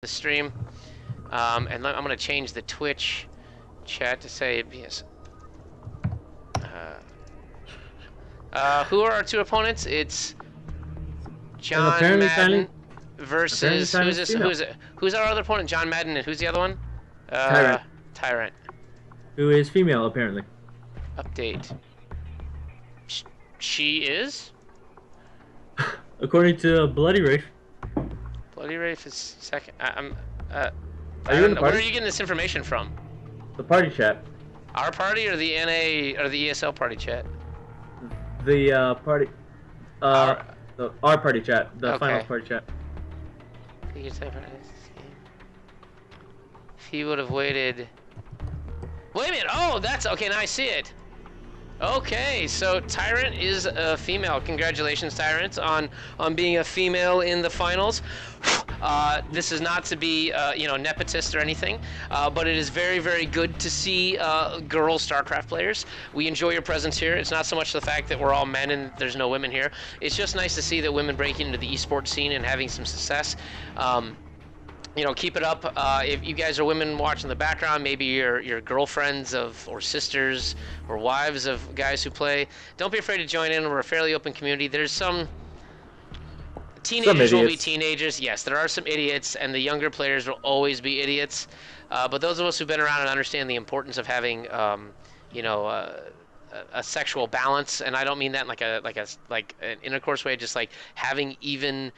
the stream. And I'm going to change the Twitch chat to say yes. Who are our two opponents? It's JohnMadden versus who's this? Who's our other opponent? JohnMadden, and who's the other one? Tyrant. Tyrant. Who is female, apparently. Update. She is? According to Bloody Rafe. Bloody Rafe is second. Are you in the party? Where are you getting this information from? The party chat. Our party or the NA or the ESL party chat? The party. Our party chat. The Okay. finals party chat. If he would have waited. Wait a minute. Oh, that's okay. Now I see it. Okay, so Tyrant is a female. Congratulations, Tyrant, on being a female in the finals. This is not to be, nepotist or anything, but it is very, very good to see girl StarCraft players. We enjoy your presence here. It's not so much the fact that we're all men and there's no women here. It's just nice to see that women breaking into the esports scene and having some success. Keep it up. If you guys are women watching in the background, maybe your girlfriends or sisters or wives of guys who play, don't be afraid to join in. We're a fairly open community. There's some teenagers will be teenagers. Yes, there are some idiots, and the younger players will always be idiots. But those of us who've been around and understand the importance of having, a sexual balance, and I don't mean that in like an intercourse way, just like having even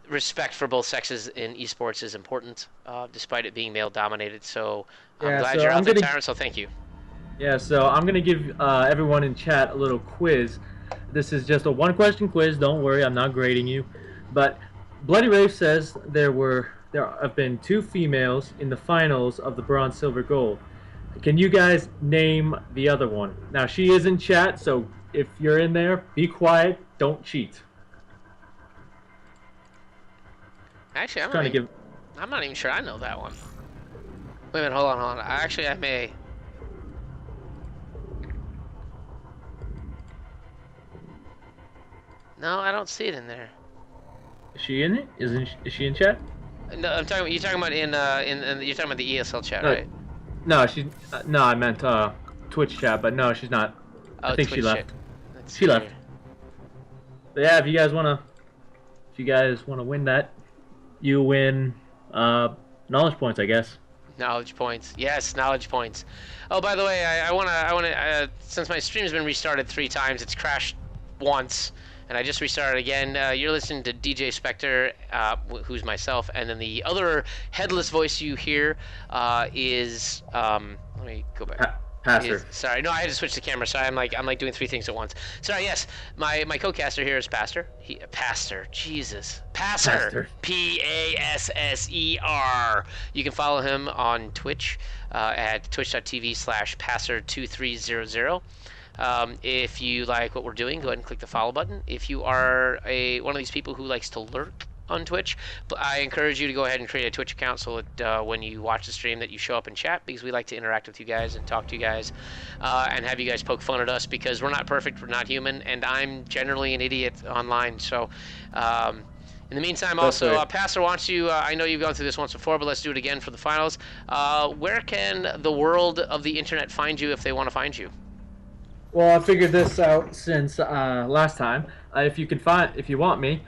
respect for both sexes in esports is important, despite it being male dominated. So I'm glad you're out there, Tyrant, so thank you. Yeah, so I'm going to give everyone in chat a little quiz. This is just a one-question quiz. Don't worry, I'm not grading you. But Bloody Rafe says there have been 2 females in the finals of the bronze, silver, gold. Can you guys name the other one? Now, she is in chat, so if you're in there, be quiet. Don't cheat. Actually, I'm not even sure I know that one. Wait a minute, hold on. Actually, I may. No, I don't see it in there. Is she in it? Is she in chat? No, you're talking about you're talking about the ESL chat, no, right? No, no, I meant Twitch chat, but no, she's not. Oh, I think Twitch she left. Chat. She left. But yeah, if you guys wanna win that, you win knowledge points, I guess. Knowledge points. Yes, knowledge points. Oh, by the way, I wanna since my stream's been restarted 3 times, it's crashed once, and I just restarted again. You're listening to DJ Spectre, who's myself, and then the other headless voice you hear is let me go back. Passer. Sorry, no, I had to switch the camera. Sorry, I'm like doing 3 things at once. Sorry, yes, my co-caster here is Pastor. Pastor, Jesus, Passer. Passer. You can follow him on Twitch at twitch.tv/passer2300. If you like what we're doing, go ahead and click the follow button. If you are one of these people who likes to lurk on Twitch, I encourage you to go ahead and create a Twitch account so that when you watch the stream that you show up in chat, because we like to interact with you guys and talk to you guys and have you guys poke fun at us, because we're not perfect, we're not human, and I'm generally an idiot online. So in the meantime, also, Pastor wants you, I know you've gone through this once before, but let's do it again for the finals. Where can the world of the internet find you if they want to find you? Well, I figured this out since last time. If you want me,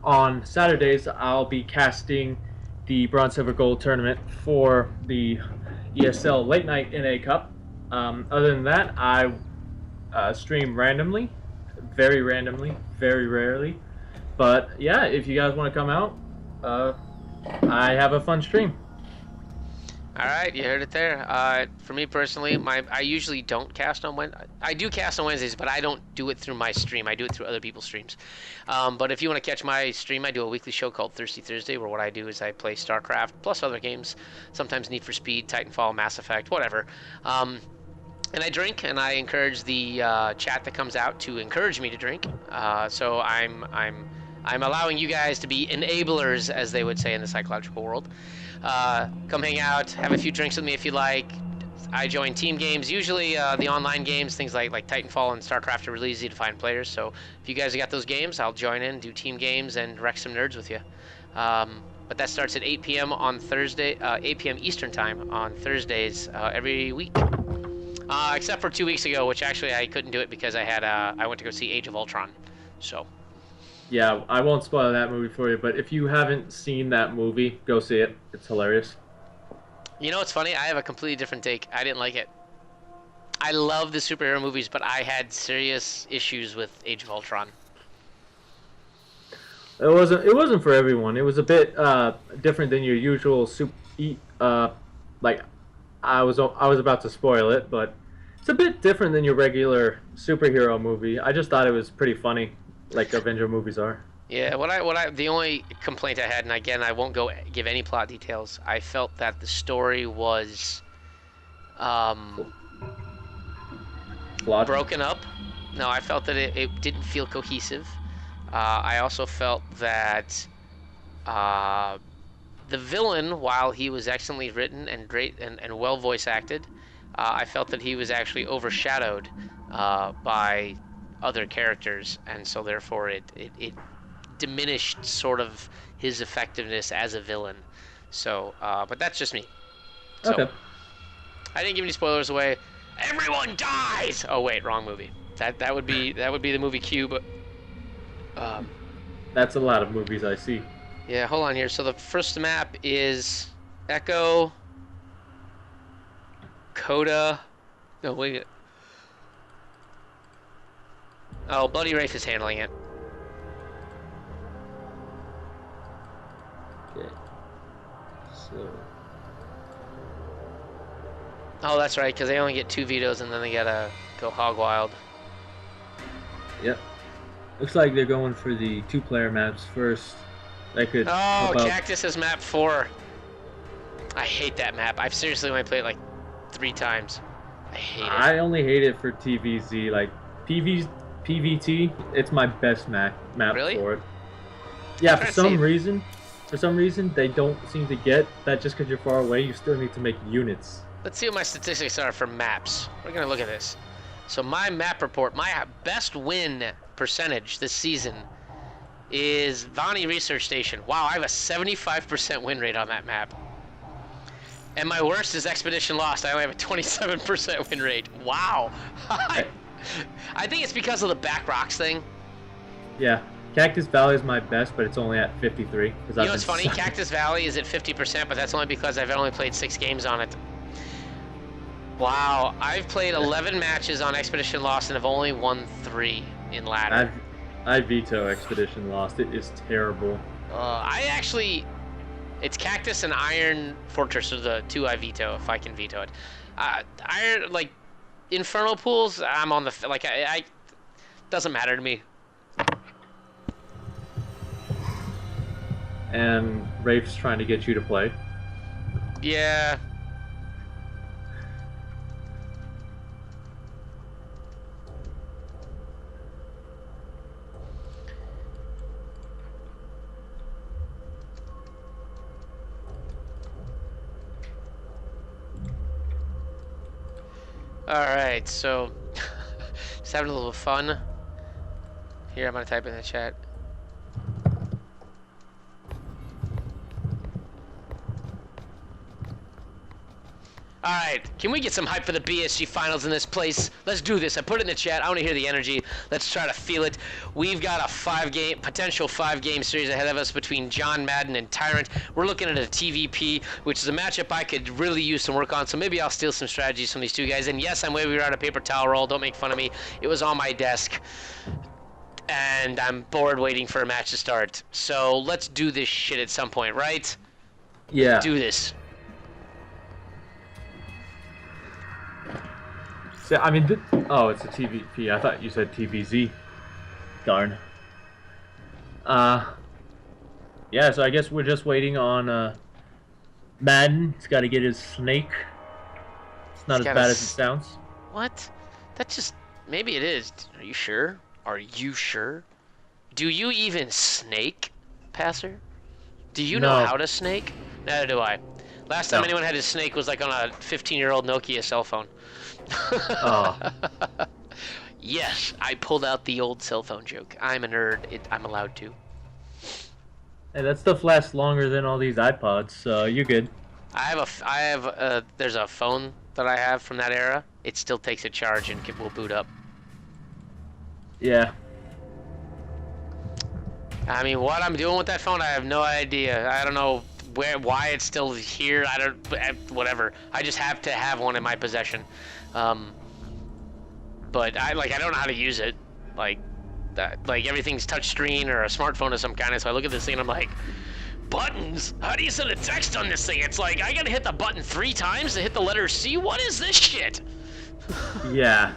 on Saturdays I'll be casting the bronze, silver, gold tournament for the ESL late night NA Cup. Other than that, I stream randomly, very rarely. But yeah, if you guys want to come out, I have a fun stream. All right, you heard it there. For me personally, I usually don't cast on Wednesdays. I do cast on Wednesdays, but I don't do it through my stream. I do it through other people's streams. But if you want to catch my stream, I do a weekly show called Thirsty Thursday, where what I do is I play StarCraft plus other games, sometimes Need for Speed, Titanfall, Mass Effect, whatever. And I drink, and I encourage the chat that comes out to encourage me to drink. So I'm allowing you guys to be enablers, as they would say in the psychological world. Come hang out, have a few drinks with me if you like. I join team games, usually the online games, things like Titanfall and StarCraft are really easy to find players. So if you guys have got those games, I'll join in, do team games, and wreck some nerds with you. but that starts at 8 p.m. on Thursday, 8 p.m. Eastern time on Thursdays every week. Except for 2 weeks ago, which actually I couldn't do it because I went to go see Age of Ultron. So. Yeah, I won't spoil that movie for you, but if you haven't seen that movie, go see it. It's hilarious. You know what's funny? I have a completely different take. I didn't like it. I love the superhero movies, but I had serious issues with Age of Ultron. It wasn't for everyone. It was a bit different than your usual like I was about to spoil it, but it's a bit different than your regular superhero movie. I just thought it was pretty funny, like Avenger movies are. Yeah, the only complaint I had, and again, I won't give any plot details. I felt that the story was, Plot. broken up. No, I felt that it didn't feel cohesive. I also felt that the villain, while he was excellently written and great and well voice acted, I felt that he was actually overshadowed by other characters, and so therefore it diminished sort of his effectiveness as a villain. So, but that's just me. So, Okay. I didn't give any spoilers away. Everyone dies. Oh wait, wrong movie. That would be the movie Q, but That's a lot of movies I see. yeah, hold on here. So the first map is Echo, Coda. No, wait. Oh, Bloody Rafe is handling it. Okay. So. Oh, that's right, because they only get 2 vetoes and then they gotta go hog wild. Yep. Looks like they're going for the 2-player maps first. That could Oh, help out. Cactus is map 4. I hate that map. I've seriously only played it like 3 times. I hate it. I only hate it for TVZ. Like PVT, it's my best map Really? for it. Yeah, For some reason they don't seem to get that. Just because you're far away, you still need to make units. Let's see what my statistics are for maps. We're gonna look at this. So my map report, my best win percentage this season is Vani Research Station. Wow, I have a 75% win rate on that map. And my worst is Expedition Lost. I only have a 27% win rate. Wow. I think it's because of the back rocks thing. Yeah, Cactus Valley is my best, but it's only at 53. You know what's funny? Cactus Valley is at 50%, but that's only because I've only played 6 games on it. Wow, I've played 11 matches on Expedition Lost and have only won 3 in ladder. I veto Expedition Lost. It is terrible. It's Cactus and Iron Fortress are the 2 I veto, if I can veto it. Infernal Pools, I'm on the, I doesn't matter to me. And Rafe's trying to get you to play. Yeah. Alright, so just having a little fun. Here, I'm gonna type in the chat. Alright, can we get some hype for the BSG finals in this place? Let's do this. I put it in the chat. I want to hear the energy. Let's try to feel it. We've got a potential 5-game series ahead of us between JohnMadden and Tyrant. We're looking at a TVP, which is a matchup I could really use some work on, so maybe I'll steal some strategies from these 2 guys. And yes, I'm way we were on a paper towel roll. Don't make fun of me. It was on my desk. And I'm bored waiting for a match to start. So let's do this shit at some point, right? Yeah. Let's do this. So, I mean, oh, it's a TVP. I thought you said TVZ. Darn. Yeah, so I guess we're just waiting on Madden. He's got to get his snake. It's not as bad as it sounds. What? That just... Maybe it is. Are you sure? Are you sure? Do you even snake, Passer? Do you know how to snake? Neither do I. Last time anyone had a snake was like on a 15-year-old Nokia cell phone. Oh. Yes, I pulled out the old cell phone joke. I'm a nerd. I'm allowed to. Hey, that stuff lasts longer than all these iPods, so you're good. There's a phone that I have from that era. It still takes a charge and will boot up. Yeah. I mean, what I'm doing with that phone, I have no idea. I don't know why it's still here. Whatever. I just have to have one in my possession. But I don't know how to use it. Like everything's touchscreen or a smartphone of some kind. So I look at this thing and I'm like, buttons? How do you send a text on this thing? It's like I gotta hit the button 3 times to hit the letter C. What is this shit? Yeah.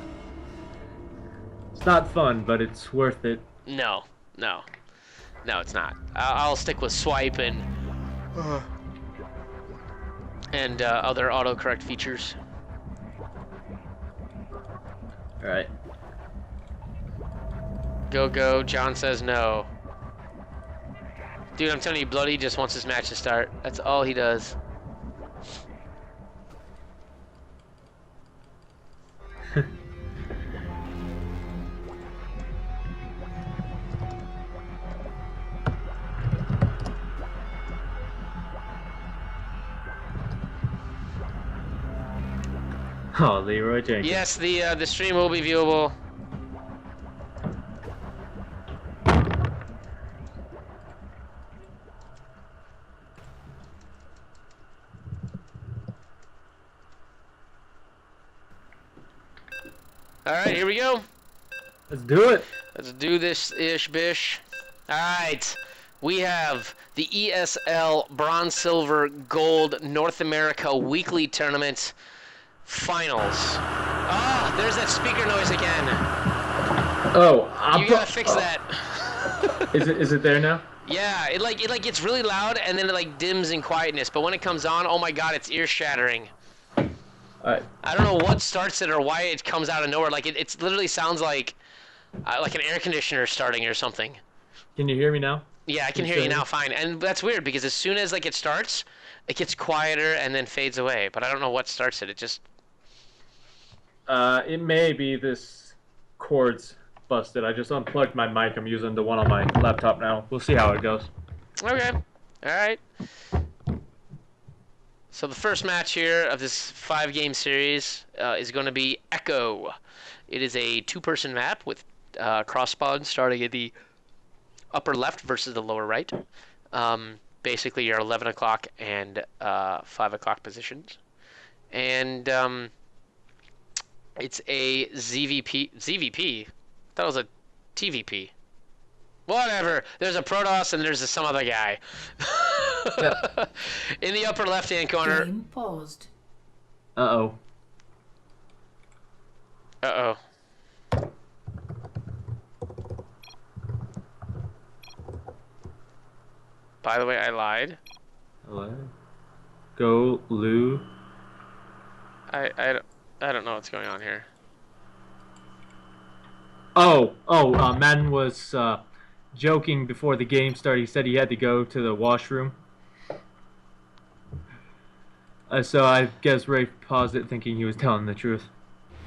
It's not fun, but it's worth it. No, it's not. I'll stick with swipe and other autocorrect features. All right. Go. John says no. Dude, I'm telling you, Bloody just wants this match to start. That's all he does. Oh, Leroy Jenkins. Yes, the stream will be viewable. All right, here we go. Let's do it. Let's do this ish bish. All right, we have the ESL Bronze, Silver, Gold North America Weekly Tournament Finals. Ah, there's that speaker noise again. Oh, You gotta fix that. Is it there now? Yeah, it gets really loud and then it like dims in quietness. But when it comes on, oh my god, it's ear shattering. Alright. I don't know what starts it or why it comes out of nowhere. Like it literally sounds like an air conditioner starting or something. Can you hear me now? Yeah, I can hear you now fine. And that's weird because as soon as like it starts, it gets quieter and then fades away. But I don't know what starts it. It just... It may be this cord's busted. I just unplugged my mic. I'm using the one on my laptop now. We'll see how it goes. Okay. All right. So the first match here of this 5-game series is going to be Echo. It is a 2-person map with cross spawn starting at the upper left versus the lower right. Basically, your 11 o'clock and 5 o'clock positions. And it's a ZVP. I thought it was a TVP. Whatever. There's a Protoss and there's some other guy. Yep. In the upper left-hand corner. Game paused. Uh-oh. Uh-oh. By the way, I lied. Hello. Go, Lou. I don't know what's going on here. Madden was joking before the game started. He said he had to go to the washroom. So I guess Ray paused it thinking he was telling the truth.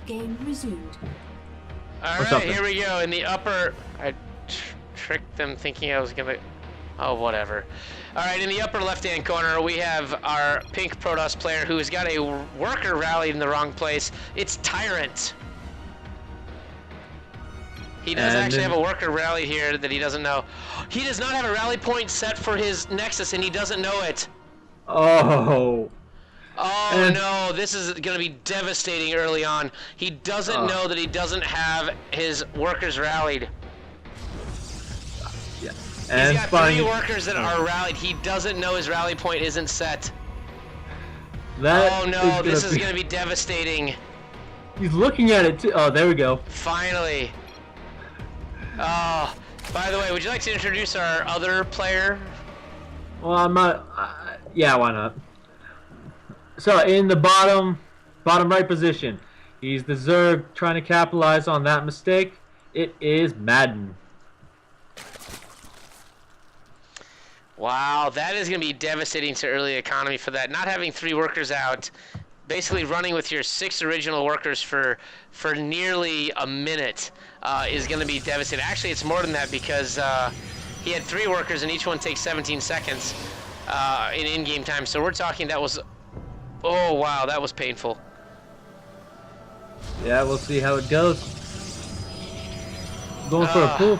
Game resumed. Alright, here we go. In the upper... I tricked them thinking I was gonna... Oh, whatever. Alright, in the upper left-hand corner, we have our pink Protoss player who has got a worker rallied in the wrong place. It's Tyrant. He does actually have a worker rally here that he doesn't know. He does not have a rally point set for his Nexus, and he doesn't know it. Oh. Oh no, this is going to be devastating early on. He doesn't know that he doesn't have his workers rallied. Yeah. He's got 3 workers that are rallied. He doesn't know his rally point isn't set. Oh no, this is going to be devastating. He's looking at it too. Oh, there we go. Finally. Oh, by the way, would you like to introduce our other player? Well, I'm not. Yeah, why not? So in the bottom right position, he's the Zerg trying to capitalize on that mistake. It is Madden. Wow, that is going to be devastating to early economy for that. Not having 3 workers out, basically running with your 6 original workers for nearly a minute is going to be devastating. Actually, it's more than that because He had 3 workers, and each one takes 17 seconds in in-game time. So we're talking that was, oh wow, that was painful. Yeah, we'll see how it goes. Going for a pull.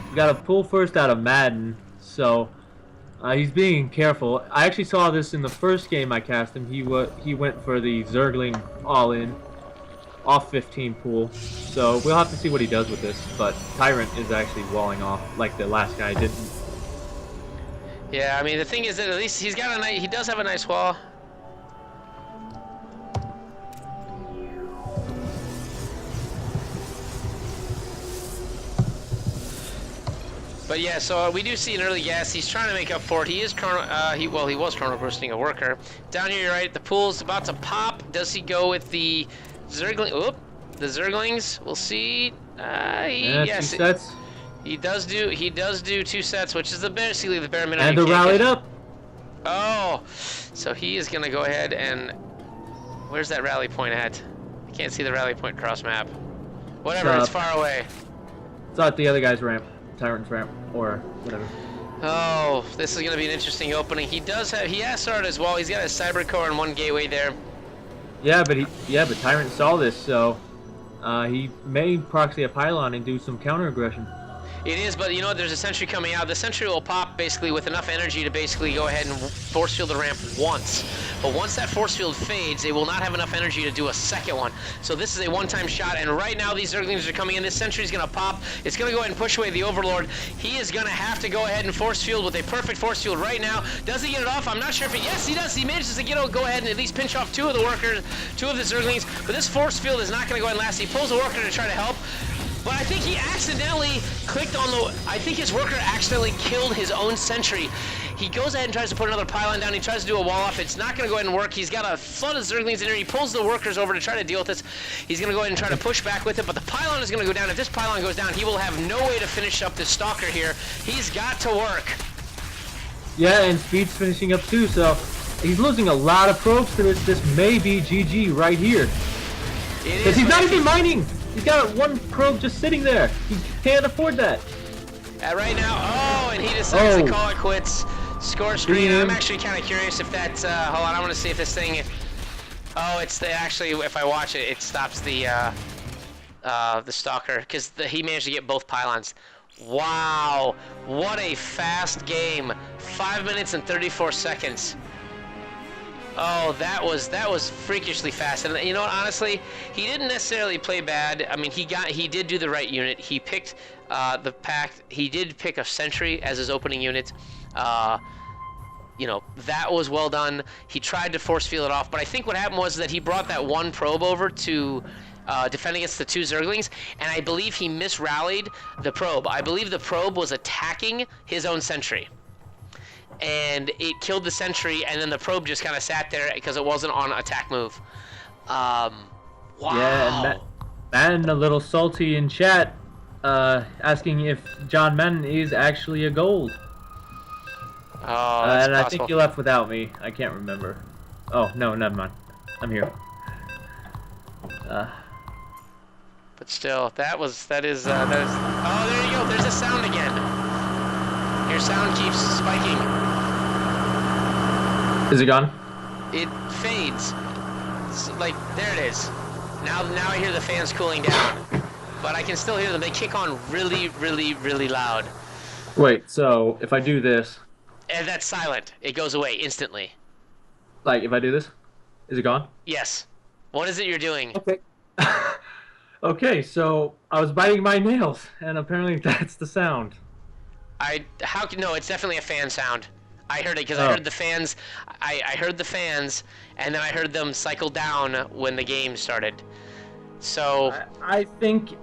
We got a pull first out of Madden, so he's being careful. I actually saw this in the first game I cast him. He went for the Zergling all-in, off 15 pool. So we'll have to see what he does with this. But Tyrant is actually walling off like the last guy didn't. Yeah, I mean the thing is that at least he does have a nice wall. But yeah, so we do see an early gas. He's trying to make up for it. He is he was chrono bursting a worker. Down here, you're right. The pool's about to pop. Does he go with the Zergling? Oop, the Zerglings. We'll see. Yes, 2 sets. He does do 2 sets, which is basically the bare minimum. And they're rallied up. Oh, so he is gonna go ahead and where's that rally point at? I can't see the rally point cross map. Whatever, it's far away. It's at the other guy's ramp. Tyrant's ramp, or whatever. Oh, this is going to be an interesting opening. He has started as well. He's got a cyber core and 1 gateway there. Yeah, but Tyrant saw this, so he may proxy a pylon and do some counter aggression. It is, but you know what? There's a sentry coming out. The sentry will pop basically with enough energy to basically go ahead and force field the ramp once. But once that force field fades, it will not have enough energy to do a second one. So this is a one-time shot, and right now these Zerglings are coming in. This sentry's going to pop. It's going to go ahead and push away the Overlord. He is going to have to go ahead and force field with a perfect force field right now. Does he get it off? I'm not sure if he... Yes, he does. He manages to go ahead and at least pinch off 2 of the workers, 2 of the Zerglings. But this force field is not going to go ahead and last. He pulls a worker to try to help. But I think he accidentally clicked on the... I think his worker accidentally killed his own sentry. He goes ahead and tries to put another pylon down. He tries to do a wall off. It's not going to go ahead and work. He's got a flood of Zerglings in here. He pulls the workers over to try to deal with this. He's going to go ahead and try to push back with it, but the pylon is going to go down. If this pylon goes down, he will have no way to finish up this Stalker here. He's got to work. Yeah, and Speed's finishing up too, so he's losing a lot of probes to this. This may be GG right here. Because he's not even mining. He's got 1 probe just sitting there. He can't afford that. Right now, and he decides to call it quits. Score screen. I'm actually kind of curious if that. Hold on, I want to see if this thing. Oh, actually, if I watch it, it stops the Stalker because he managed to get both pylons. Wow, what a fast game! 5 minutes and 34 seconds. Oh, that was freakishly fast. And you know what, honestly, he didn't necessarily play bad. I mean, he did do the right unit. He picked the pact. He did pick a sentry as his opening unit. You know, that was well done. He tried to force field it off, but I think what happened was that he brought that 1 probe over to defend against the 2 Zerglings, and I believe he misrallied the probe. I believe the probe was attacking his own sentry. And it killed the sentry, and then the probe just kind of sat there because it wasn't on attack move. Wow. Yeah, and Madden a little salty in chat, asking if JohnMadden is actually a gold. Oh, that's and possible. I think you left without me. I can't remember. Oh no, never mind. I'm here. But still, that is. Oh, there you go. There's a sound again. Your sound keeps spiking. Is it gone? It fades. It's like, there it is. Now I hear the fans cooling down. But I can still hear them. They kick on really, really, really loud. Wait, so if I do this... And that's silent. It goes away instantly. Like, if I do this, is it gone? Yes. What is it you're doing? Okay. Okay, so I was biting my nails, and apparently that's the sound. No, it's definitely a fan sound. I heard it because I heard the fans. I heard the fans, and then I heard them cycle down when the game started. So I think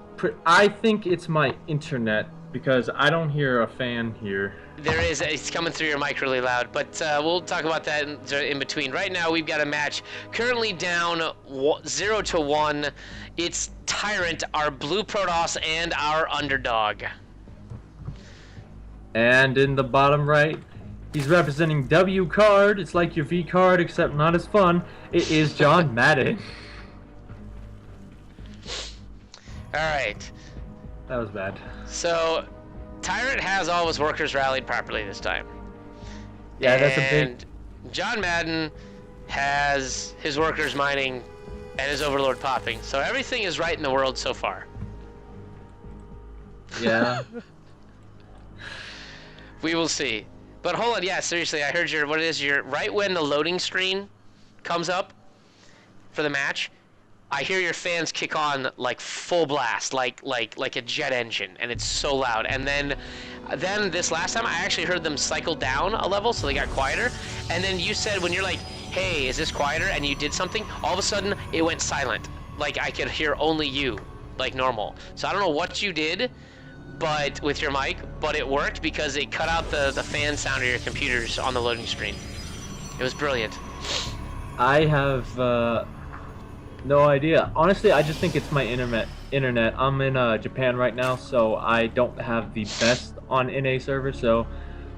it's my internet because I don't hear a fan here. there is. It's coming through your mic really loud, but we'll talk about that in between. Right now, we've got a match currently down 0-1. It's Tyrant, our blue Protoss, and our underdog. And in the bottom right, he's representing W card. It's like your V card, except not as fun. It is JohnMadden. All right. That was bad. So, Tyrant has all of his workers rallied properly this time. Yeah, that's a big... And JohnMadden has his workers mining and his overlord popping. So everything is right in the world so far. Yeah. We will see. But hold on, yeah, seriously, I heard your right when the loading screen comes up for the match, I hear your fans kick on like full blast, like a jet engine, and it's so loud. And then this last time I actually heard them cycle down a level, so they got quieter. And then you said when you're like, hey, is this quieter? And you did something, all of a sudden it went silent. Like I could hear only you, like normal. So I don't know what you did, but with your mic, but it worked because it cut out the fan sound of your computers on the loading screen. It was brilliant. I have no idea. Honestly, I just think it's my internet. I'm in Japan right now, so I don't have the best on NA server. So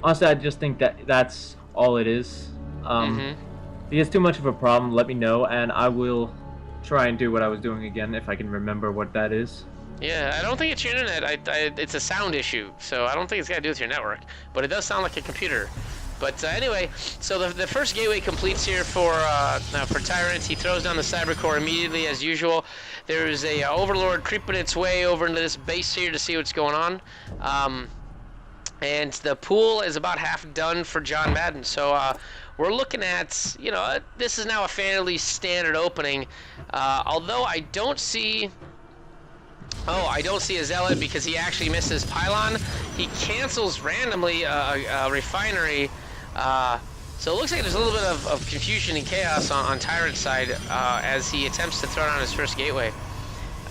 honestly, I just think that's all it is. If it's too much of a problem, let me know, and I will try and do what I was doing again if I can remember what that is. Yeah, I don't think it's your internet. It's a sound issue, so I don't think it's got to do with your network. But it does sound like a computer. But anyway, so the first gateway completes here for Tyrant. He throws down the cyber core immediately as usual. There's a overlord creeping its way over into this base here to see what's going on. And the pool is about half done for JohnMadden. So we're looking at, this is now a fairly standard opening. Although I don't see a zealot because he actually misses pylon. He cancels randomly a refinery. So it looks like there's a little bit of confusion and chaos on Tyrant's side as he attempts to throw down his first gateway.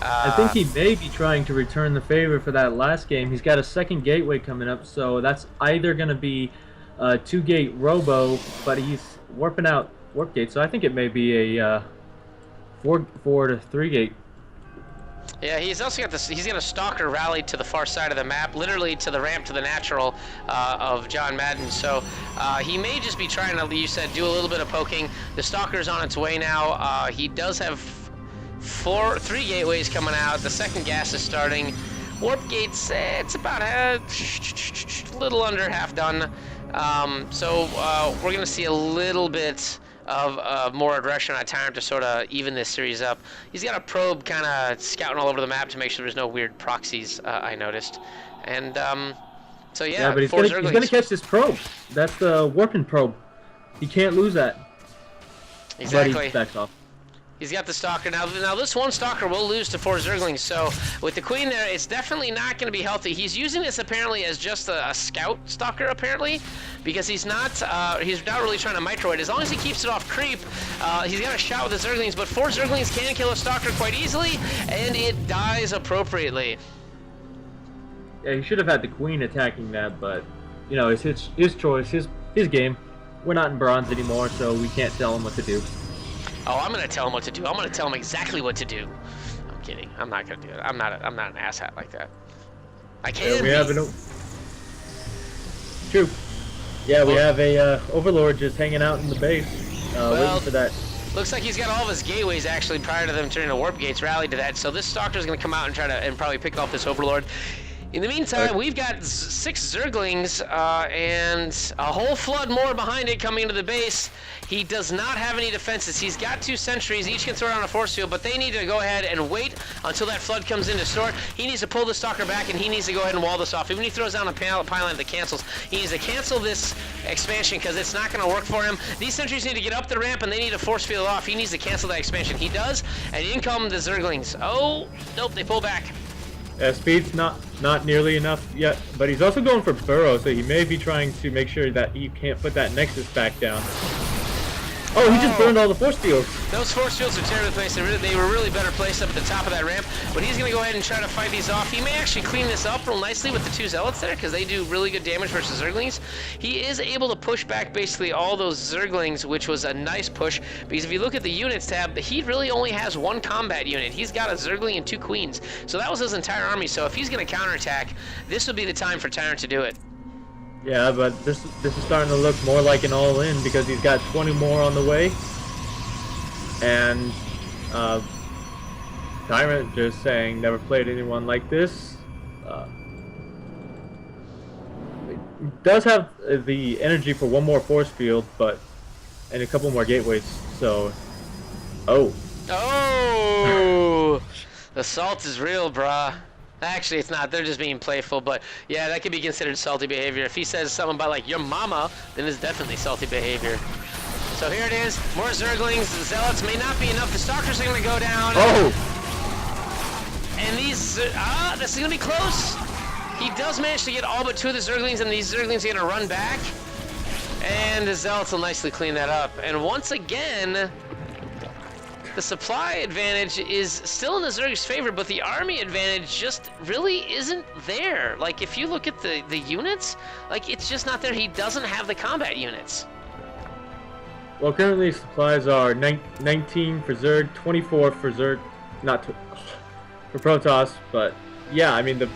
I think he may be trying to return the favor for that last game. He's got a second gateway coming up, so that's either going to be a 2-gate robo, but he's warping out warp gate, so I think it may be a 4 to 3-gate. Yeah, he's also got this. He's got a stalker rallied to the far side of the map, literally to the ramp to the natural of JohnMadden. So he may just be trying to, you said, do a little bit of poking. The stalker's on its way now. He does have 3 gateways coming out. The second gas is starting. Warp gates, it's about a little under half done. So we're going to see a little bit of more aggression on Tyrant to sort of even this series up. He's got a probe kind of scouting all over the map to make sure there's no weird proxies, I noticed. And so yeah, but he's gonna catch this probe. That's the warping probe. He can't lose that. Exactly. But he backs off. He's got the stalker. Now this one stalker will lose to 4 Zerglings, so with the queen there, it's definitely not going to be healthy. He's using this apparently as just a scout stalker, apparently, because he's not really trying to micro it. As long as he keeps it off creep, he's got a shot with the Zerglings, but 4 Zerglings can kill a stalker quite easily, and it dies appropriately. Yeah, he should have had the queen attacking that, but, it's his choice, his game. We're not in bronze anymore, so we can't tell him what to do. Oh, I'm gonna tell him what to do. I'm gonna tell him exactly what to do. I'm kidding. I'm not gonna do it. I'm not an asshat like that. I can't. Yeah, True. Yeah, we have a overlord just hanging out in the base, waiting for that. Looks like he's got all of his gateways actually prior to them turning to warp gates rallied to that. So this stalker's gonna come out and try to probably pick off this overlord. In the meantime, we've got 6 Zerglings and a whole flood more behind it coming into the base. He does not have any defenses. He's got 2 sentries. Each can throw down a force field, but they need to go ahead and wait until that flood comes into store. He needs to pull the stalker back, and he needs to go ahead and wall this off. Even if he throws down a pylon that cancels, he needs to cancel this expansion because it's not going to work for him. These sentries need to get up the ramp, and they need to force field off. He needs to cancel that expansion. He does, and in come the Zerglings. Oh, nope, they pull back. Speed's not nearly enough yet, but he's also going for burrow, so he may be trying to make sure that he can't put that nexus back down. Oh, he just burned all the force fields. Those force fields are terribly placed. They were really better placed up at the top of that ramp, but he's going to go ahead and try to fight these off. He may actually clean this up real nicely with the 2 zealots there because they do really good damage versus Zerglings. He is able to push back basically all those Zerglings, which was a nice push because if you look at the units tab, he really only has 1 combat unit. He's got a Zergling and 2 queens, so that was his entire army. So if he's going to counterattack, this would be the time for Tyrant to do it. Yeah, but this is starting to look more like an all-in because he's got 20 more on the way. And Tyrant just saying, never played anyone like this. does have the energy for one more force field, but and a couple more gateways. So, oh. Oh, the salt is real, brah. Actually, it's not. They're just being playful, but yeah, that could be considered salty behavior. If he says something about like your mama, then it's definitely salty behavior. So here it is. More Zerglings. The Zealots may not be enough. The Stalkers are going to go down. Oh! And these... this is going to be close. He does manage to get all but 2 of the Zerglings, and these Zerglings are going to run back. And the Zealots will nicely clean that up. And once again, the supply advantage is still in the Zerg's favor, but the army advantage just really isn't there. Like, if you look at the units, like, it's just not there. He doesn't have the combat units. Well, currently supplies are 19 for Zerg, 24 for Zerg, for Protoss, but yeah, I mean, the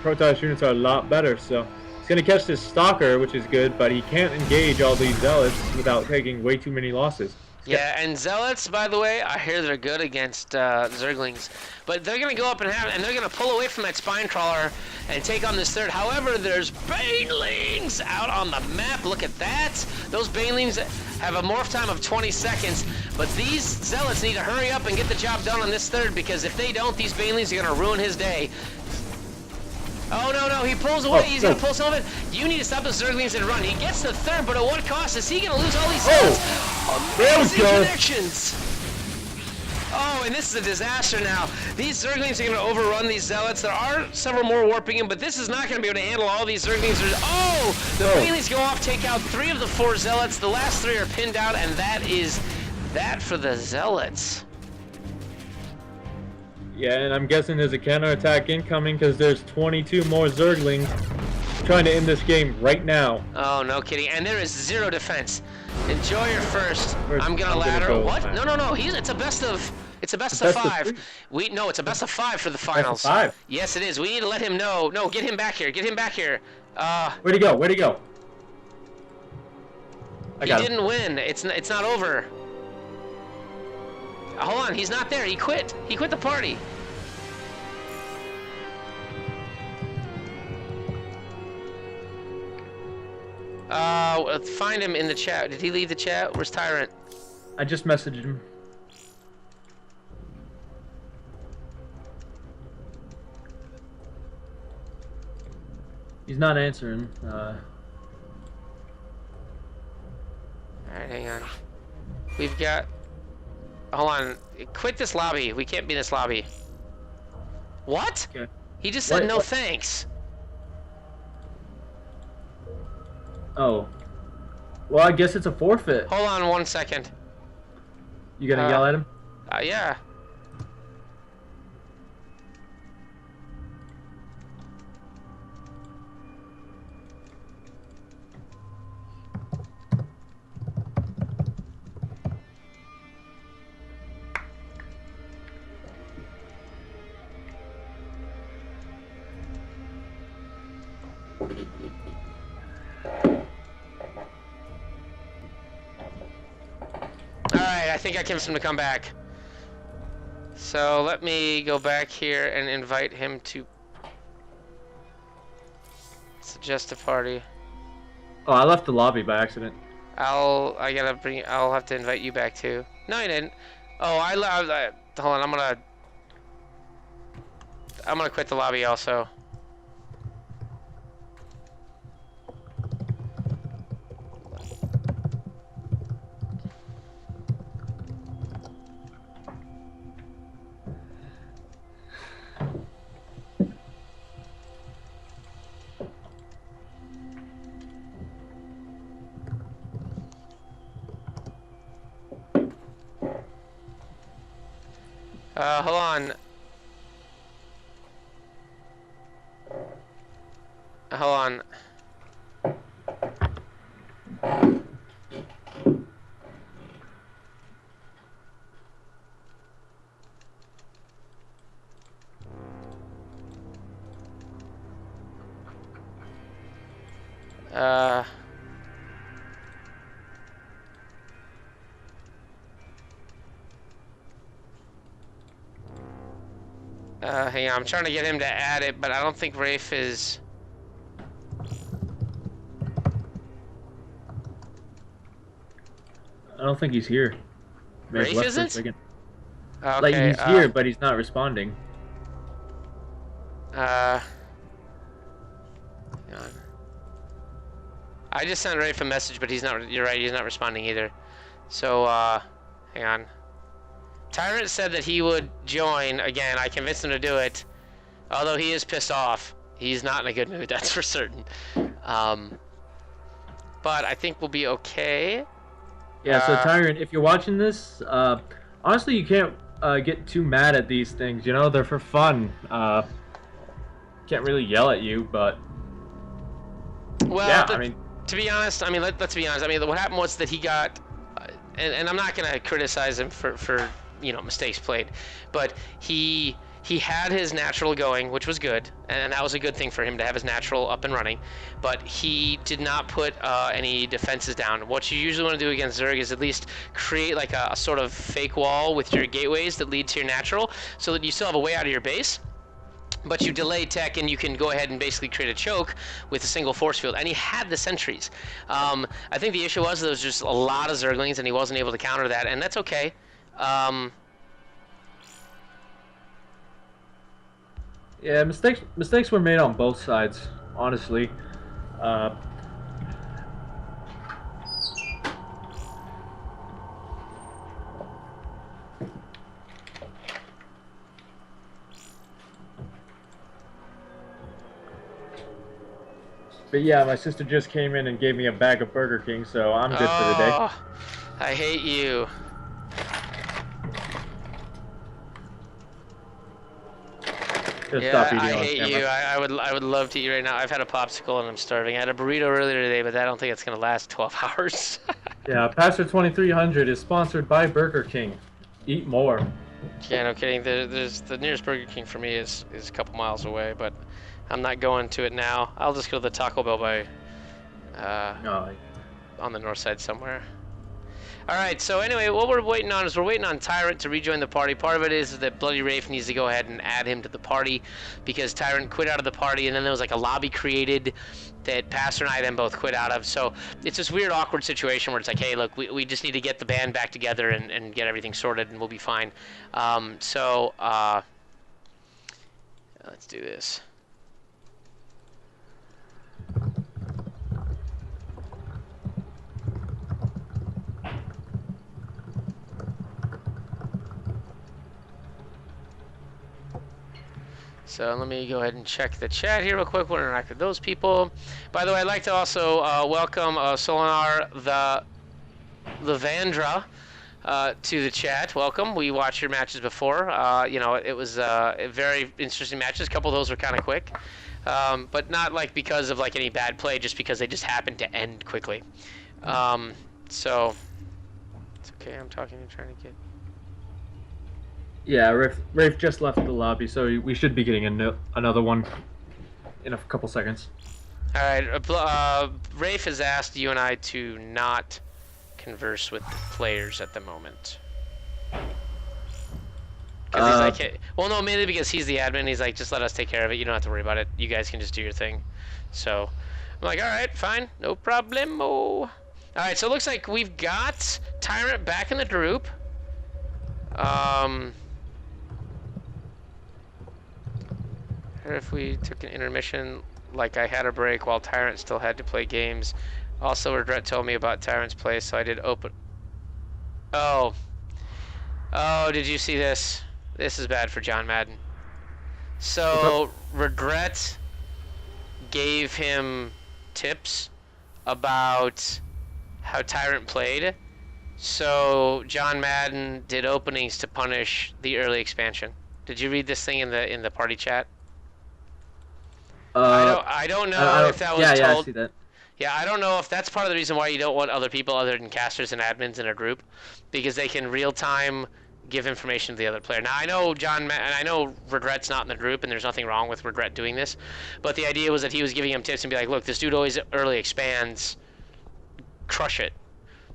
Protoss units are a lot better, so he's going to catch this Stalker, which is good, but he can't engage all these Zealots without taking way too many losses. Yeah, and Zealots, by the way, I hear they're good against Zerglings. But they're going to go up and they're going to pull away from that Spine Crawler and take on this third. However, there's Banelings out on the map. Look at that. Those Banelings have a morph time of 20 seconds. But these Zealots need to hurry up and get the job done on this third, because if they don't, these Banelings are going to ruin his day. Oh, no, he pulls away. He's going to pull some of it. You need to stop the Zerglings and run. He gets the third, but at what cost? Is he going to lose all these Zealots? There we go. Connections. Oh, and this is a disaster now. These Zerglings are going to overrun these Zealots. There are several more warping in, but this is not going to be able to handle all these Zerglings. Oh, the Banelings go off, take out 3 of the 4 Zealots. The last 3 are pinned out, and that is that for the Zealots. Yeah, and I'm guessing there's a counterattack incoming because there's 22 more Zerglings trying to end this game right now. Oh, no kidding. And there is 0 defense. Enjoy your first. I'm gonna ladder. What? No. It's a best of 5. No, it's a best of 5 for the finals. Best of 5? Yes, it is. We need to let him know. No, get him back here. Get him back here. Where'd he go? Where'd he go? He didn't win. It's not over. Hold on, he's not there. He quit. He quit the party. Find him in the chat. Did he leave the chat? Where's Tyrant? I just messaged him. He's not answering. Alright, hang on. We've got... Hold on. Quit this lobby. We can't be in this lobby. What? Okay. He just said no thanks. Oh. Well, I guess it's a forfeit. Hold on 1 second. You gonna yell at him? Yeah. Alright, I think I convinced him to come back. So let me go back here and invite him to suggest a party. Oh, I left the lobby by accident. I'll have to invite you back too. No, you didn't. Oh, hold on, I'm gonna quit the lobby also. Hold on. Hold on. Hang on, I'm trying to get him to add it, but I don't think Rafe is... don't think he's here. May have Rafe left for a isn't? second. Okay. Like he's here, but he's not responding. Hang on. I just sent Rafe a message, but he's not. You're right. He's not responding either. So hang on. Tyrant said that he would join again. I convinced him to do it, although he is pissed off. He's not in a good mood. That's for certain. But I think we'll be okay. Yeah, so Tyrant, if you're watching this, honestly, you can't get too mad at these things. You know, they're for fun. Can't really yell at you, but well, yeah, I mean, to be honest, I mean, let's be honest. I mean, what happened was that he got, and I'm not gonna criticize him for mistakes played, but he had his natural going, which was good, and that was a good thing for him to have his natural up and running, but he did not put any defenses down. What you usually want to do against Zerg is at least create like a sort of fake wall with your gateways that lead to your natural, so that you still have a way out of your base, but you delay tech and you can go ahead and basically create a choke with a single force field. And he had the sentries. I think the issue was there was just a lot of Zerglings and he wasn't able to counter that, and that's okay. yeah, mistakes were made on both sides, honestly. But yeah, my sister just came in and gave me a bag of Burger King, so I'm good for the day. Oh, I hate you. Just Yeah, stop eating I on hate camera. you. I would love to eat right now. I've had a popsicle and I'm starving. I had a burrito earlier today, but I don't think it's gonna last 12 hours. Yeah, Pastor 2300 is sponsored by Burger King. Eat more. Yeah, no kidding. There's the nearest Burger King for me is a couple miles away, but I'm not going to it now. I'll just go to the Taco Bell by No, on the north side somewhere. All right, so anyway, what we're waiting on is we're waiting on Tyrant to rejoin the party. Part of it is that Bloody Rafe needs to go ahead and add him to the party because Tyrant quit out of the party, and then there was like a lobby created that Pastor and I then both quit out of. So it's this weird, awkward situation where it's like, hey, look, we just need to get the band back together and get everything sorted, and we'll be fine. Let's do this. So let me go ahead and check the chat here real quick. We'll interact with those people. By the way, I'd like to also welcome Solinar the Levandra to the chat. Welcome. We watched your matches before. It was very interesting matches. A couple of those were kind of quick, but not like because of like any bad play, just because they just happened to end quickly. So it's okay. I'm talking and trying to get. yeah, Rafe just left the lobby, so we should be getting another one in a couple seconds. All right, Rafe has asked you and I to not converse with the players at the moment. Because he's like, hey, well, no, mainly because he's the admin. He's like, just let us take care of it. You don't have to worry about it. You guys can just do your thing. So I'm like, all right, fine, no problemo. All right, so it looks like we've got Tyrant back in the group. If we took an intermission, like I had a break while Tyrant still had to play games. Also, Regret told me about Tyrant's play, so I did open. Oh, did you see this? This is bad for JohnMadden. So Regret gave him tips about how Tyrant played. So JohnMadden did openings to punish the early expansion. Did you read this thing in the party chat? I don't know if that was told. Yeah, I see that. Yeah, I don't know if that's part of the reason why you don't want other people other than casters and admins in a group, because they can real time give information to the other player. Now I know I know Regret's not in the group, and there's nothing wrong with Regret doing this, but the idea was that he was giving him tips and be like, look, this dude always early expands, crush it.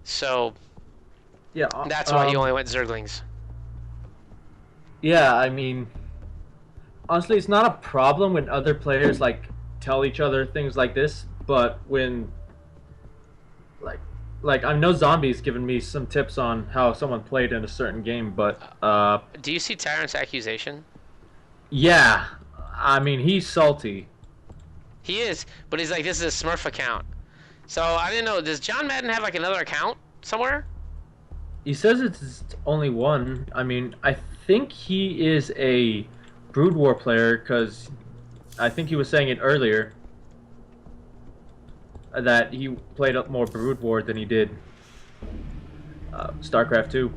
So Yeah, that's why he only went Zerglings. Yeah, I mean, honestly, it's not a problem when other players like tell each other things like this, but when like like I know Zombie's given me some tips on how someone played in a certain game, but Do you see Tyrant's accusation? yeah, I mean he's salty. He is, but he's like, this is a Smurf account. So I didn't know. Does John Madden have like another account somewhere? He says it's only one. I mean, I think he is a Brood War player because I think he was saying it earlier that he played up more Brood War than he did StarCraft 2.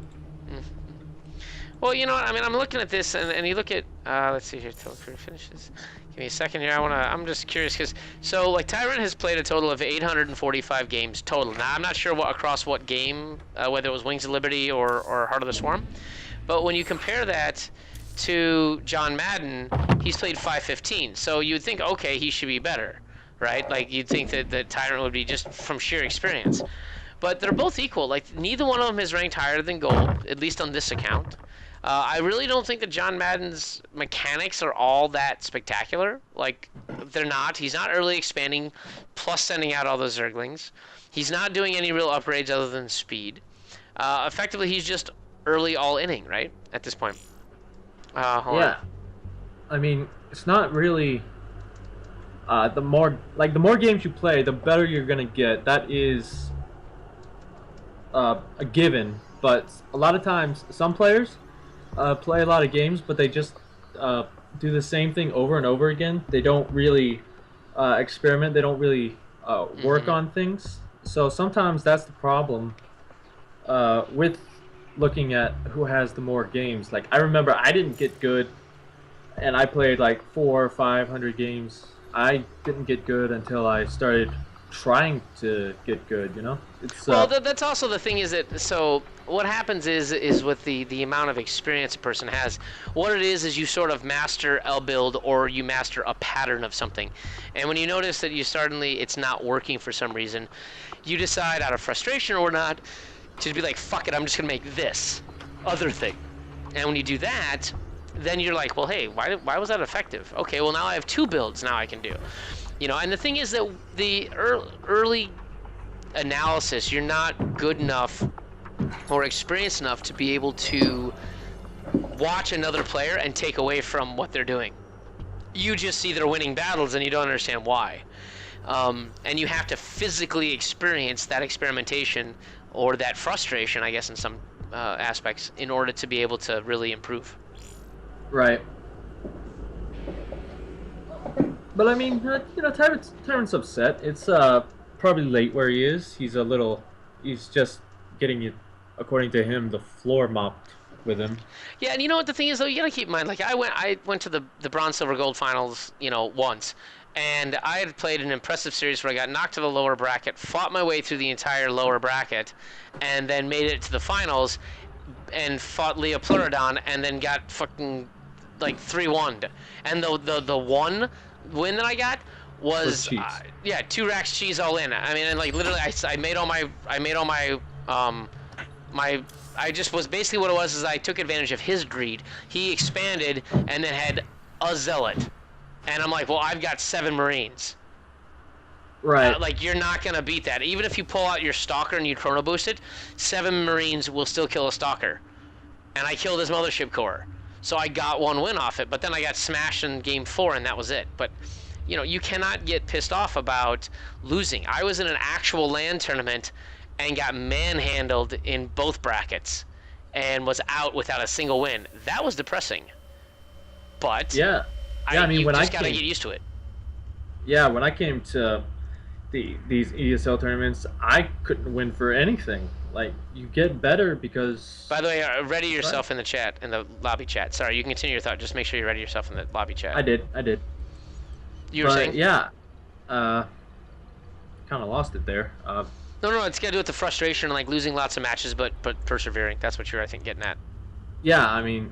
Well, you know what? I mean, I'm looking at this, and you look at, let's see here, till career finishes. Give me a second here. I'm just curious, because, so, like, Tyrant has played a total of 845 games total. Now, I'm not sure across what game, whether it was Wings of Liberty or Heart of the Swarm, but when you compare that to John Madden, he's played 515, so you would think, okay, he should be better, right? Like, you'd think that Tyrant would be just from sheer experience. But they're both equal. Like, neither one of them is ranked higher than gold, at least on this account. I really don't think that John Madden's mechanics are all that spectacular. Like, they're not. He's not early expanding, plus sending out all those Zerglings. He's not doing any real upgrades other than speed. Effectively, he's just early all-inning, right, at this point. Hold on. I mean, it's not really... the more games you play, the better you're going to get. That is a given. But a lot of times, some players... play a lot of games, but they just do the same thing over and over again. They don't really experiment. They don't really work on things. So sometimes that's the problem with looking at who has the more games. Like I remember I didn't get good, and I played like 400 or 500 games. I didn't get good until I started trying to get good. You know, it's well, that's also the thing is that so. What happens is with the amount of experience a person has, what it is you sort of master a build or you master a pattern of something. And when you notice that it's not working for some reason, you decide out of frustration or not to be like, fuck it, I'm just going to make this other thing. And when you do that, then you're like, well, hey, why was that effective? Okay, well, now I have two builds now I can do. You know, and the thing is that the early analysis, you're not good enough or experienced enough to be able to watch another player and take away from what they're doing. You just see they're winning battles and you don't understand why. And you have to physically experience that experimentation or that frustration, I guess, in some aspects, in order to be able to really improve. Right. But I mean, you know, Tyrant's upset. It's probably late where he is. He's just getting it, according to him, the floor mopped with him. Yeah, and you know what the thing is though, you gotta keep in mind, like I went to the bronze, silver, gold finals, you know, once, and I had played an impressive series where I got knocked to the lower bracket, fought my way through the entire lower bracket, and then made it to the finals, and fought Leah Pleurodon, and then got fucking like 3-1'd. And the one win that I got was 2 racks cheese all in. I mean, and like literally, I made all my I just was basically what it was is I took advantage of his greed. He expanded and then had a zealot, and I'm like, well, I've got 7 Marines. Right. Like you're not gonna beat that. Even if you pull out your stalker and you chrono boost it, 7 Marines will still kill a stalker. And I killed his mothership core, so I got 1 win off it. But then I got smashed in game 4, and that was it. But you know, you cannot get pissed off about losing. I was in an actual LAN tournament and got manhandled in both brackets and was out without a single win. That was depressing. But yeah, I mean, you when just gotta get used to it. Yeah, when I came to these ESL tournaments, I couldn't win for anything. Like, you get better because... By the way, ready yourself in the chat, in the lobby chat. Sorry, you can continue your thought. Just make sure you ready yourself in the lobby chat. I did. You were saying? Yeah. Kind of lost it there. No, it's got to do with the frustration and like losing lots of matches, but persevering. That's what you're, I think, getting at. Yeah, I mean,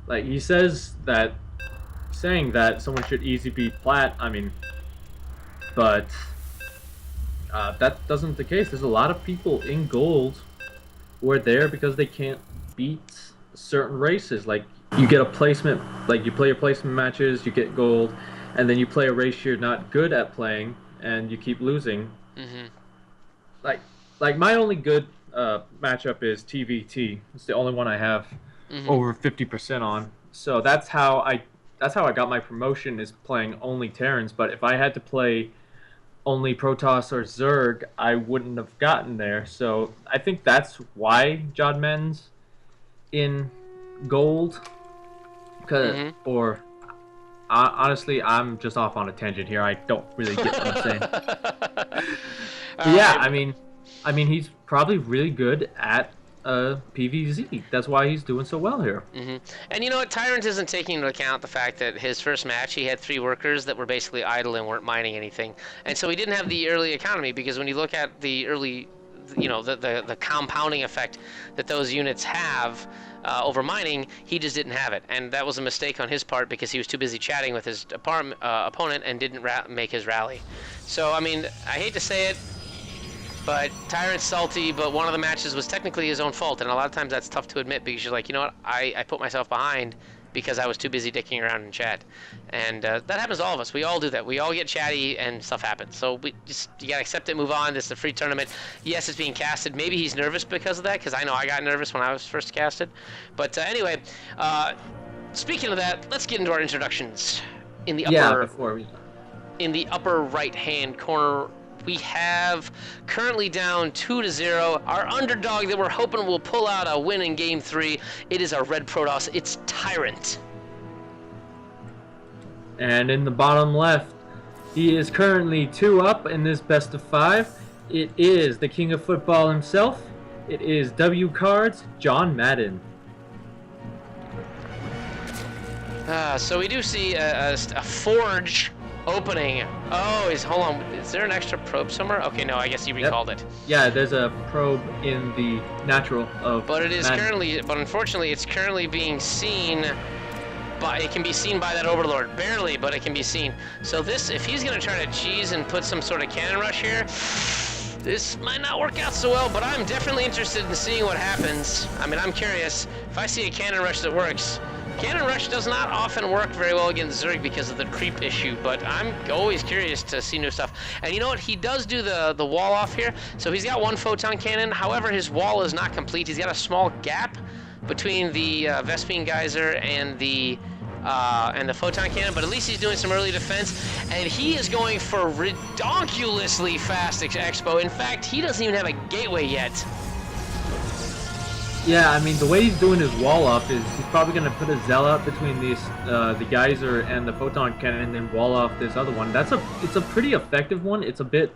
like he saying that someone should easy beat plat. I mean, but that doesn't the case. There's a lot of people in gold who are there because they can't beat certain races. Like you get a placement, like you play your placement matches, you get gold, and then you play a race you're not good at playing, and you keep losing. Mm-hmm. Like, like my only good matchup is TVT. It's the only one I have over 50% on. So that's how I got my promotion, is playing only Terrans. But if I had to play only Protoss or Zerg, I wouldn't have gotten there. So I think that's why JohnMadden's in gold. Or honestly, I'm just off on a tangent here. I don't really get what I'm saying. But yeah, I mean, he's probably really good at PVZ. That's why he's doing so well here. And you know what? Tyrant isn't taking into account the fact that his first match, he had 3 workers that were basically idle and weren't mining anything. And so he didn't have the early economy, because when you look at the early, you know, the compounding effect that those units have over mining, he just didn't have it. And that was a mistake on his part, because he was too busy chatting with his opponent and didn't make his rally. So, I mean, I hate to say it, but Tyrant's salty, but one of the matches was technically his own fault, and a lot of times that's tough to admit, because you're like, you know what, I put myself behind because I was too busy dicking around in chat. And that happens to all of us. We all do that. We all get chatty and stuff happens. So you gotta accept it, move on. This is a free tournament. Yes, it's being casted. Maybe he's nervous because of that, because I know I got nervous when I was first casted. But anyway, speaking of that, let's get into our introductions. In the upper right-hand corner, we have currently down 2-0. Our underdog that we're hoping will pull out a win in Game 3. It is our red Protoss. It's Tyrant. And in the bottom left, he is currently 2 up in this best of 5. It is the king of football himself. It is W Cards, JohnMadden. So we do see a forge opening. Oh, hold on. Is there an extra probe somewhere? Okay, no, I guess you recalled it. Yeah, there's a probe in the natural of. But it is Madden. currently, but unfortunately, it's currently being seen. It can be seen by that Overlord. Barely, but it can be seen. So this, if he's gonna try to cheese and put some sort of cannon rush here, this might not work out so well, but I'm definitely interested in seeing what happens. I mean, I'm curious. If I see a cannon rush that works, cannon rush does not often work very well against Zerg because of the creep issue, but I'm always curious to see new stuff. And you know what? He does do the wall off here. So he's got 1 photon cannon. However, his wall is not complete. He's got a small gap between the Vespene geyser and the photon cannon, but at least he's doing some early defense, and he is going for redonkulously fast expo. In fact, he doesn't even have a gateway yet. Yeah, I mean, the way he's doing his wall up is he's probably going to put a Zealot between these, the geyser and the photon cannon, and then wall off this other one. It's a pretty effective one. It's a bit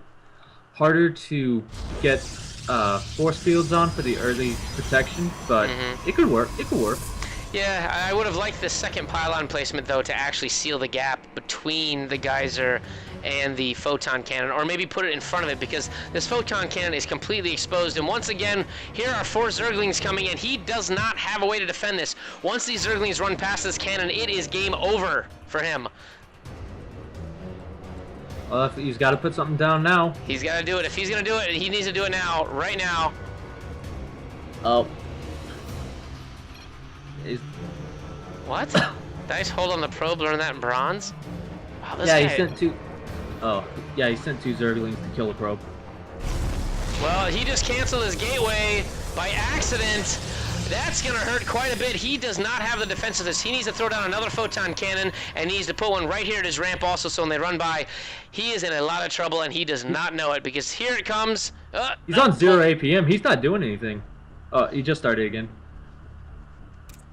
harder to get force fields on for the early protection, but it could work. It could work. Yeah, I would have liked the second pylon placement, though, to actually seal the gap between the geyser and the photon cannon, or maybe put it in front of it, because this photon cannon is completely exposed. And once again, here are 4 Zerglings coming in. He does not have a way to defend this. Once these Zerglings run past this cannon, it is game over for him. Well, he's got to put something down now. He's got to do it. If he's going to do it, he needs to do it now, right now. Oh. What? Dice hold on the probe, learn that in bronze? Wow, this yeah, guy... he sent 2... Oh, yeah, he sent 2 Zerglings to kill a probe. Well, he just canceled his gateway by accident. That's going to hurt quite a bit. He does not have the defense of this. He needs to throw down another photon cannon, and needs to put one right here at his ramp also, so when they run by, he is in a lot of trouble, and he does not know it, because here it comes. He's on 0 APM. He's not doing anything. Oh, he just started again.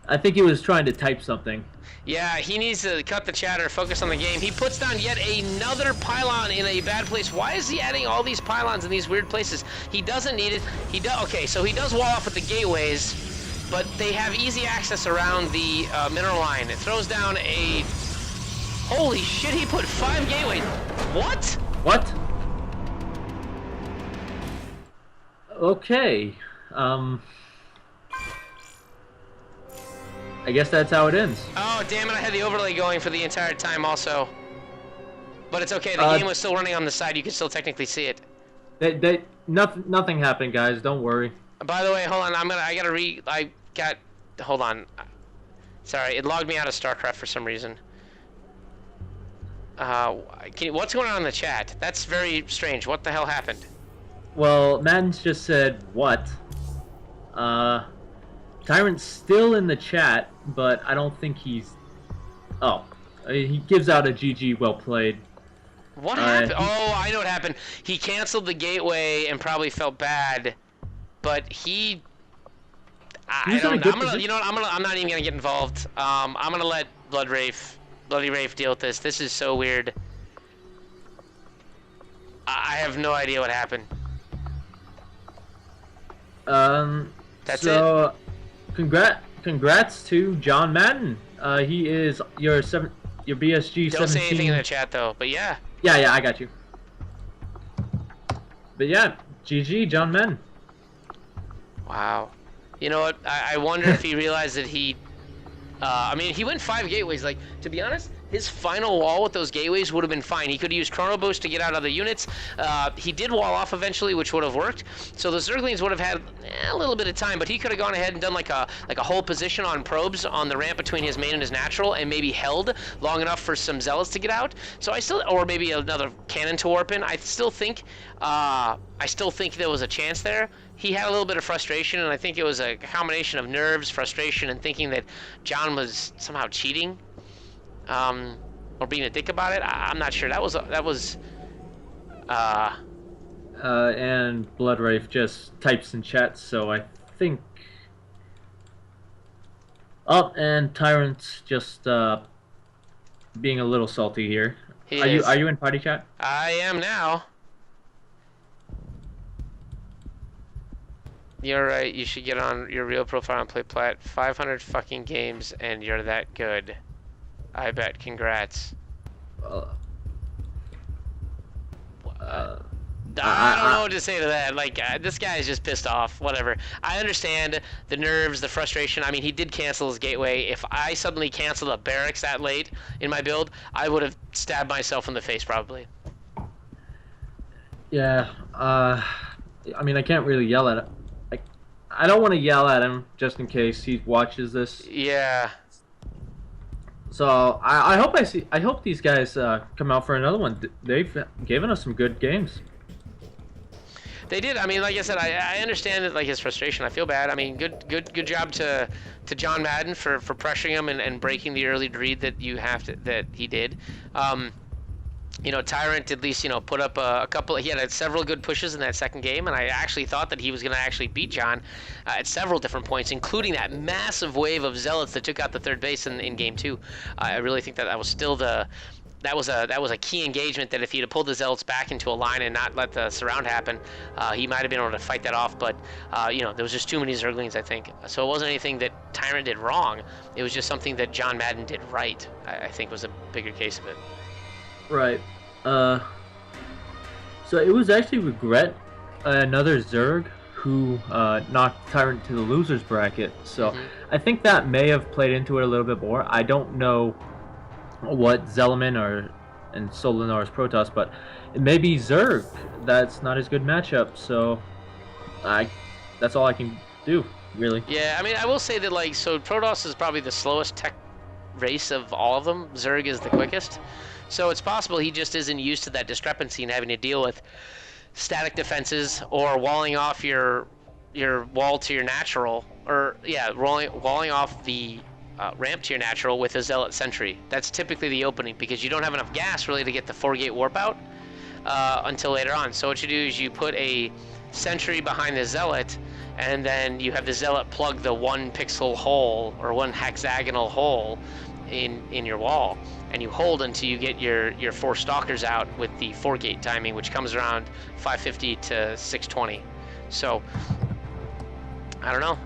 I think he was trying to type something. Yeah, he needs to cut the chatter, focus on the game. He puts down yet another pylon in a bad place. Why is he adding all these pylons in these weird places? He doesn't need it. Okay, so he does wall off with the gateways, but they have easy access around the mineral line. It throws down a... Holy shit, he put 5 gateways. What? What? Okay. I guess that's how it ends. Oh, damn it, I had the overlay going for the entire time also. But it's okay, the game was still running on the side. You can still technically see it. Nothing happened, guys. Don't worry. By the way, hold on. Hold on. Sorry, it logged me out of StarCraft for some reason. What's going on in the chat? That's very strange. What the hell happened? Well, Madden's just said what? Tyrant's still in the chat, but I don't think he's. Oh, he gives out a GG. Well played. What happened? Oh, I know what happened. He canceled the gateway and probably felt bad, but he. I don't know. I'm not even gonna get involved. I'm gonna let Bloody Rafe deal with this. This is so weird. I have no idea what happened. That's it. Congrats to JohnMadden. He is your BSG 17. Don't say anything in the chat though, but yeah. Yeah, I got you. But yeah, GG, JohnMadden. Wow. You know what? I wonder if he realized that he... I mean, he went 5 gateways. Like, to be honest, his final wall with those gateways would have been fine. He could have used Chrono Boost to get out other units. He did wall off eventually, which would have worked. So the Zerglings would have had a little bit of time, but he could have gone ahead and done like a whole position on probes on the ramp between his main and his natural, and maybe held long enough for some Zealots to get out. So I still, or maybe another cannon to warp in. I still think there was a chance there. He had a little bit of frustration, and I think it was a combination of nerves, frustration, and thinking that John was somehow cheating, or being a dick about it. I'm not sure. That was. And Bloodwraith just types in chat, so I think. Oh, and Tyrant's just being a little salty here. Are you in party chat? I am now. You're right, you should get on your real profile and play Plat. 500 fucking games and you're that good. I bet, congrats. I don't know what to say to that. Like, this guy is just pissed off. Whatever. I understand the nerves, the frustration. I mean, he did cancel his gateway. If I suddenly canceled a barracks that late in my build, I would have stabbed myself in the face, probably. Yeah, I mean, I can't really yell at him. I don't want to yell at him just in case he watches this. Yeah. So I hope these guys come out for another one. They've given us some good games. They did. I mean, like I said, I understand it, like his frustration. I feel bad. I mean, good job to JohnMadden for pressuring him and breaking the early read that he did. You know, Tyrant at least, you know, put up a couple. He had several good pushes in that second game, and I actually thought that he was going to actually beat John at several different points, including that massive wave of Zealots that took out the third base in game 2. I really think that was still that was a key engagement. That if he'd have pulled the Zealots back into a line and not let the surround happen, he might have been able to fight that off. But you know, there was just too many Zerglings, I think. So it wasn't anything that Tyrant did wrong. It was just something that JohnMadden did right. I think was a bigger case of it. Right. So it was actually Regret, another Zerg, who knocked Tyrant to the losers bracket. So I think that may have played into it a little bit more. I don't know what Zeleman and Solinar's Protoss, but it may be Zerg. That's not as good matchup. So that's all I can do, really. Yeah, I mean, I will say that, like, so Protoss is probably the slowest tech race of all of them. Zerg is the quickest. So it's possible he just isn't used to that discrepancy and having to deal with static defenses or walling off your wall to your natural, or yeah, walling off the ramp to your natural with a Zealot sentry. That's typically the opening because you don't have enough gas really to get the 4-gate warp out until later on. So what you do is you put a sentry behind the Zealot, and then you have the Zealot plug the 1 pixel hole or 1 hexagonal hole in your wall, and you hold until you get your 4 stalkers out with the 4-gate timing, which comes around 550 to 620. So I don't know.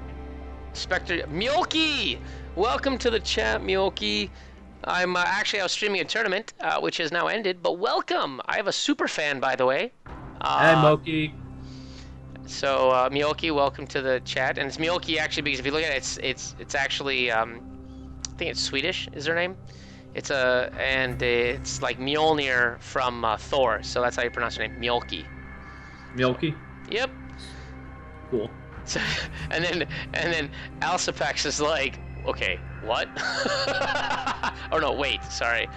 Spectre Mjolki, welcome to the chat, Mjolki. I'm actually, I was streaming a tournament which has now ended, but welcome. I have a super fan, by the way. Hey, Moki. So Mjolki, welcome to the chat, and it's Mjolki actually because if you look at it, it's actually I think it's Swedish is her name. It's like Mjolnir from Thor, so that's how you pronounce her name, Mjolki. Mjolki? Yep. Cool. So, and then Alcipex is like, okay, what? Oh no, wait, sorry.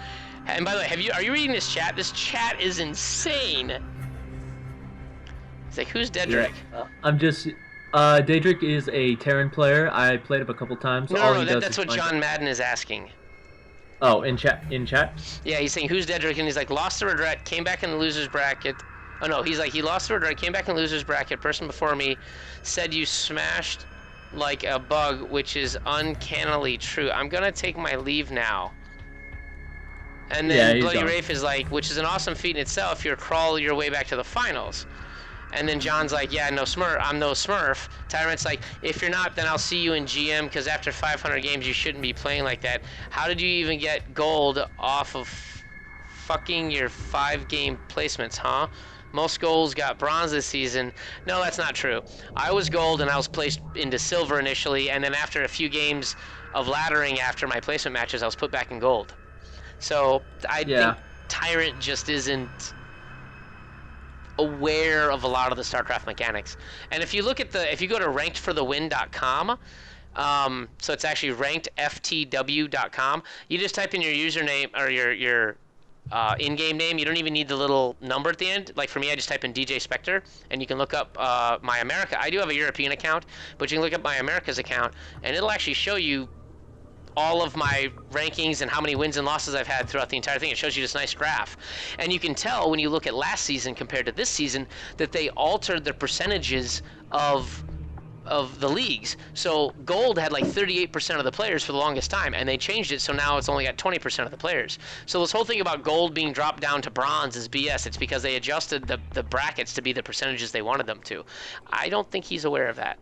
And by the way, are you reading this chat? This chat is insane. It's like, who's Dedrick? I'm just. Daedric is a Tyrant player. I played him a couple times. No, that's what JohnMadden is asking. Oh, in chat. Yeah, he's saying who's Dedrick, and he's like, lost to Regret, came back in the losers bracket. Oh no, he's like, he lost to Regret, came back in the losers bracket. Person before me said you smashed like a bug, which is uncannily true. I'm gonna take my leave now. And then Bloody Rafe is like, which is an awesome feat in itself. You're crawl your way back to the finals. And then John's like, yeah, no Smurf. I'm no Smurf. Tyrant's like, if you're not, then I'll see you in GM, because after 500 games, you shouldn't be playing like that. How did you even get gold off of fucking your 5-game placements, huh? Most goals got bronze this season. No, that's not true. I was gold, and I was placed into silver initially, and then after a few games of laddering after my placement matches, I was put back in gold. So I think Tyrant just isn't aware of a lot of the StarCraft mechanics. And if you look at if you go to rankedforthewin.com, so it's actually rankedftw.com, you just type in your username or your in-game name. You don't even need the little number at the end. Like for me, I just type in DJ Spectre, and you can look up my America. I do have a European account, but you can look up my America's account, and it'll actually show you all of my rankings and how many wins and losses I've had throughout the entire thing. It shows you this nice graph. And you can tell when you look at last season compared to this season that they altered the percentages of the leagues. So gold had like 38% of the players for the longest time, and they changed it so now it's only got 20% of the players. So this whole thing about gold being dropped down to bronze is BS. It's because they adjusted the brackets to be the percentages they wanted them to. I don't think he's aware of that.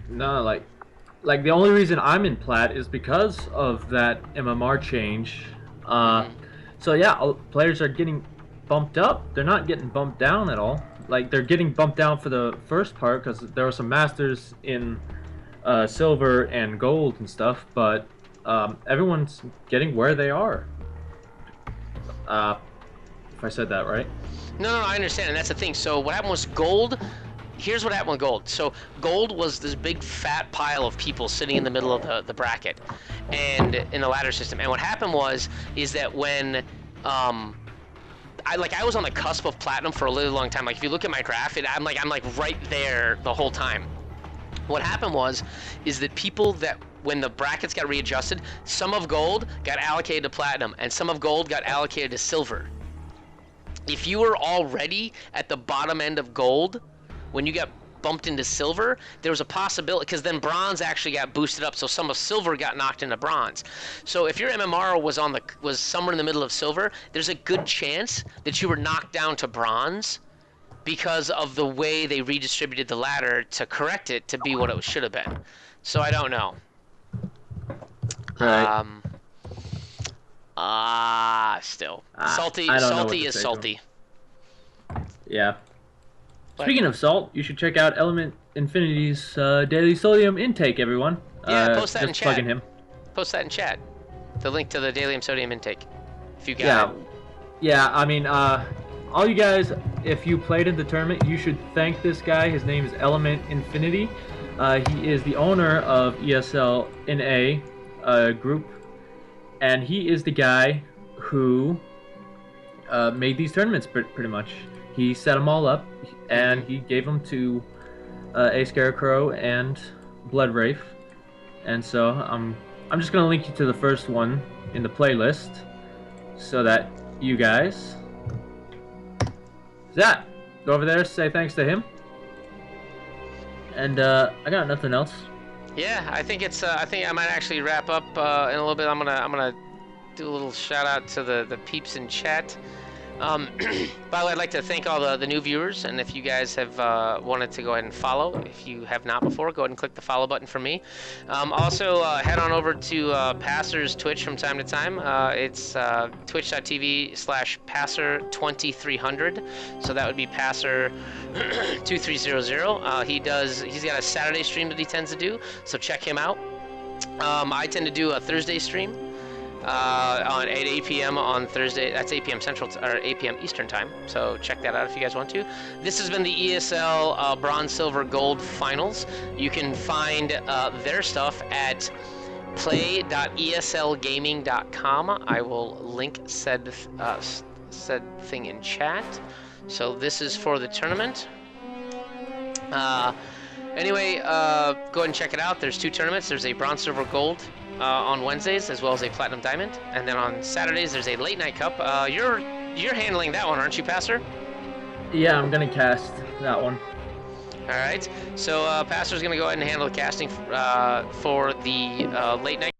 No, like the only reason I'm in plat is because of that MMR change. So yeah, players are getting bumped up. They're not getting bumped down at all. Like they're getting bumped down for the first part because there were some masters in silver and gold and stuff, but everyone's getting where they are. If I said that right. No, I understand, and that's the thing. So what happened was gold. Here's what happened with gold. So gold was this big fat pile of people sitting in the middle of the bracket and in the ladder system. And what happened is that when I was on the cusp of platinum for a really long time. Like if you look at my graph, I'm like right there the whole time. What happened is that people that when the brackets got readjusted, some of gold got allocated to platinum and some of gold got allocated to silver. If you were already at the bottom end of gold, when you got bumped into silver, there was a possibility, because then bronze actually got boosted up, so some of silver got knocked into bronze. So if your MMR was somewhere in the middle of silver, there's a good chance that you were knocked down to bronze because of the way they redistributed the ladder to correct it to be what it should have been. So I don't know. Right. Still. Salty is salty. Yeah. Speaking of salt, you should check out Element Infinity's daily sodium intake, everyone. Yeah, post that in chat. Plugging him. Post that in chat. The link to the daily sodium intake. If you got it. Yeah, I mean, all you guys, if you played in the tournament, you should thank this guy. His name is Element Infinity. He is the owner of ESL group, and he is the guy who made these tournaments pretty much. He set them all up, and he gave them to A Scarecrow and Blood Wraith. And so I'm just gonna link you to the first one in the playlist, so that you guys go over there, say thanks to him. And I got nothing else. Yeah, I think it's. I think I might actually wrap up in a little bit. I'm gonna do a little shout out to the peeps in chat. By the way, I'd like to thank all the new viewers, and if you guys have wanted to go ahead and follow, if you have not before, go ahead and click the follow button for me. Also, head on over to Passer's Twitch from time to time. It's twitch.tv/Passer2300, so that would be Passer 2300. He's got a Saturday stream that he tends to do, so check him out. I tend to do a Thursday stream. On 8 p.m. on Thursday. That's 8 p.m. Central or 8 p.m. Eastern time. So check that out if you guys want to. This has been the ESL Bronze, Silver, Gold Finals. You can find their stuff at play.eslgaming.com. I will link said thing in chat. So this is for the tournament. Anyway, go ahead and check it out. There's 2 tournaments. There's a bronze, silver, gold on Wednesdays, as well as a platinum, diamond. And then on Saturdays, there's a late night cup. You're handling that one, aren't you, Pastor? Yeah, I'm gonna cast that one. All right. So Pastor's gonna go ahead and handle the casting for the late night.